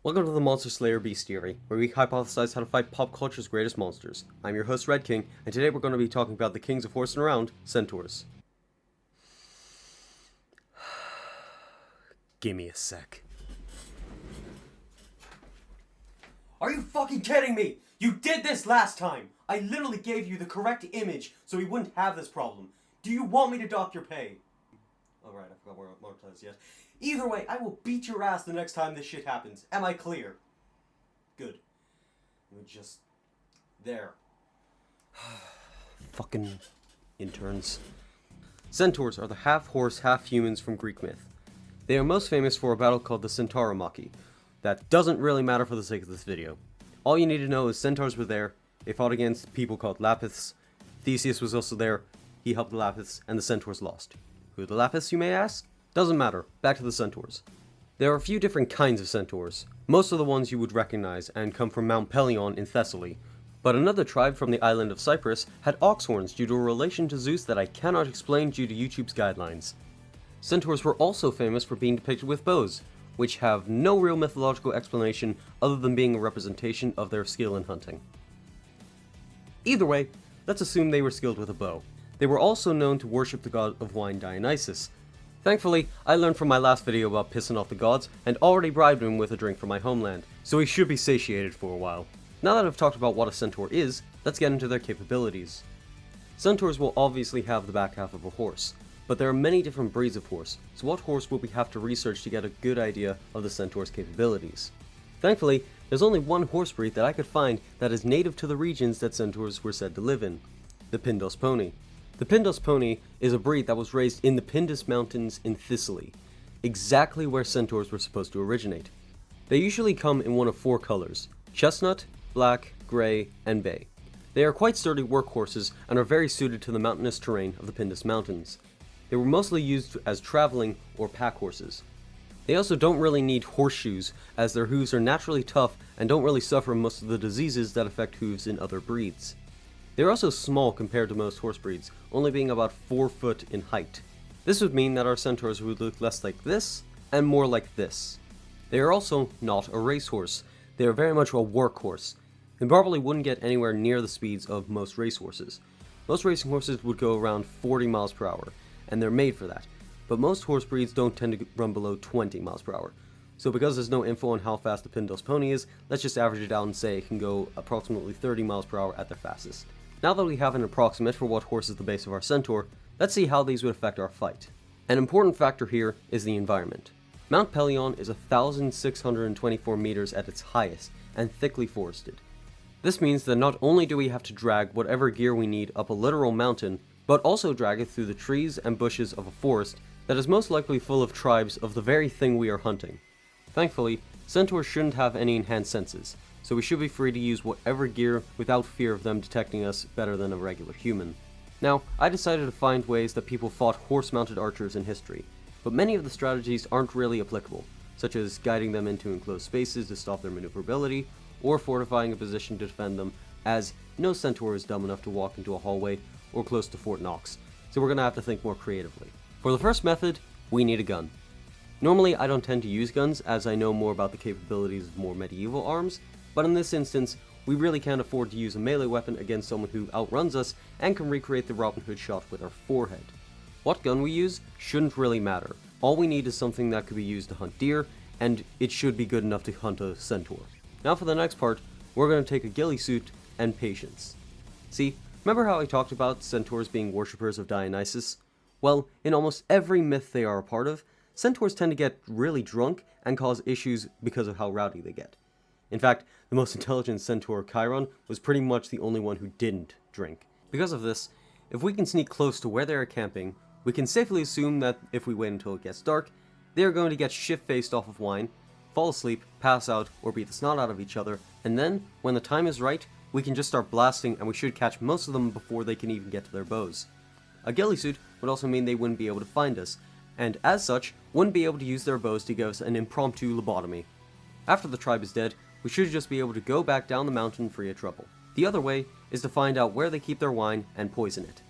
Welcome to the Monster Slayer Bestiary, where we hypothesize how to fight pop culture's greatest monsters. I'm your host Red King, and today we're going to be talking about the kings of horsing around, centaurs. Gimme a sec. Are you fucking kidding me? You did this last time! I literally gave you the correct image so we wouldn't have this problem. Do you want me to dock your pay? Alright, I forgot where Mark is yet. Either way, I will beat your ass the next time this shit happens. Am I clear? Good. We're just... there. Fucking interns. Centaurs are the half-horse, half-humans from Greek myth. They are most famous for a battle called the Centaur. That doesn't really matter for the sake of this video. All you need to know is centaurs were there, they fought against people called Lapiths, Theseus was also there, he helped the Lapiths, and the centaurs lost. Who are the Lapiths, you may ask? Doesn't matter, back to the centaurs. There are a few different kinds of centaurs, most of the ones you would recognize and come from Mount Pelion in Thessaly. But another tribe from the island of Cyprus had ox horns due to a relation to Zeus that I cannot explain due to YouTube's guidelines. Centaurs were also famous for being depicted with bows, which have no real mythological explanation other than being a representation of their skill in hunting. Either way, let's assume they were skilled with a bow. They were also known to worship the god of wine Dionysus. Thankfully, I learned from my last video about pissing off the gods and already bribed him with a drink from my homeland, so he should be satiated for a while. Now that I've talked about what a centaur is, let's get into their capabilities. Centaurs will obviously have the back half of a horse, but there are many different breeds of horse, so what horse will we have to research to get a good idea of the centaur's capabilities? Thankfully, there's only one horse breed that I could find that is native to the regions that centaurs were said to live in, the Pindus pony. The Pindus pony is a breed that was raised in the Pindus Mountains in Thessaly, exactly where centaurs were supposed to originate. They usually come in one of four colors: chestnut, black, gray, and bay. They are quite sturdy workhorses and are very suited to the mountainous terrain of the Pindus Mountains. They were mostly used as traveling or pack horses. They also don't really need horseshoes, as their hooves are naturally tough and don't really suffer most of the diseases that affect hooves in other breeds. They are also small compared to most horse breeds, only being about 4 foot in height. This would mean that our centaurs would look less like this and more like this. They are also not a racehorse. They are very much a workhorse. They probably wouldn't get anywhere near the speeds of most racehorses. Most racing horses would go around 40 miles per hour, and they're made for that. But most horse breeds don't tend to run below 20 miles per hour. So because there's no info on how fast the Pindus pony is, let's just average it out and say it can go approximately 30 miles per hour at their fastest. Now that we have an approximate for what horse is the base of our centaur, let's see how these would affect our fight. An important factor here is the environment. Mount Pelion is 1,624 meters at its highest and thickly forested. This means that not only do we have to drag whatever gear we need up a literal mountain, but also drag it through the trees and bushes of a forest that is most likely full of tribes of the very thing we are hunting. Thankfully, centaurs shouldn't have any enhanced senses, so we should be free to use whatever gear without fear of them detecting us better than a regular human. Now, I decided to find ways that people fought horse-mounted archers in history, but many of the strategies aren't really applicable, such as guiding them into enclosed spaces to stop their maneuverability, or fortifying a position to defend them, as no centaur is dumb enough to walk into a hallway or close to Fort Knox, so we're going to have to think more creatively. For the first method, we need a gun. Normally, I don't tend to use guns, as I know more about the capabilities of more medieval arms, but in this instance, we really can't afford to use a melee weapon against someone who outruns us and can recreate the Robin Hood shot with our forehead. What gun we use shouldn't really matter. All we need is something that could be used to hunt deer, and it should be good enough to hunt a centaur. Now for the next part, we're going to take a ghillie suit and patience. See, remember how I talked about centaurs being worshippers of Dionysus? Well, in almost every myth they are a part of, centaurs tend to get really drunk and cause issues because of how rowdy they get. In fact, the most intelligent centaur, Chiron, was pretty much the only one who didn't drink. Because of this, if we can sneak close to where they are camping, we can safely assume that if we wait until it gets dark, they are going to get shit-faced off of wine, fall asleep, pass out, or beat the snot out of each other, and then, when the time is right, we can just start blasting and we should catch most of them before they can even get to their bows. A ghillie suit would also mean they wouldn't be able to find us, and as such, wouldn't be able to use their bows to give us an impromptu lobotomy. After the tribe is dead, we should just be able to go back down the mountain free of trouble. The other way is to find out where they keep their wine and poison it.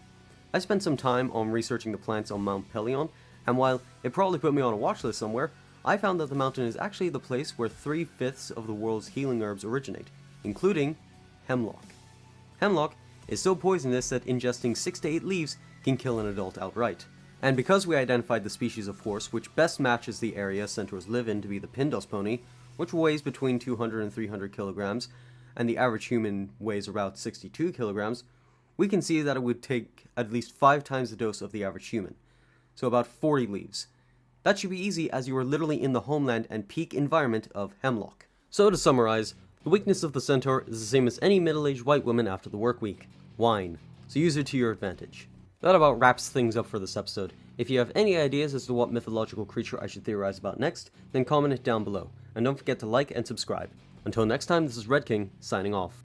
I spent some time on researching the plants on Mount Pelion, and while it probably put me on a watch list somewhere, I found that the mountain is actually the place where 3/5 of the world's healing herbs originate, including hemlock. Hemlock is so poisonous that ingesting 6 to 8 leaves can kill an adult outright. And because we identified the species of horse which best matches the area centaurs live in to be the Pindos pony, which weighs between 200 and 300 kilograms, and the average human weighs about 62 kilograms, we can see that it would take at least 5 times the dose of the average human, so about 40 leaves. That should be easy as you are literally in the homeland and peak environment of hemlock. So to summarize, the weakness of the centaur is the same as any middle-aged white woman after the work week: wine. So use it to your advantage. That about wraps things up for this episode. If you have any ideas as to what mythological creature I should theorize about next, then comment it down below. And don't forget to like and subscribe. Until next time, this is Red King, signing off.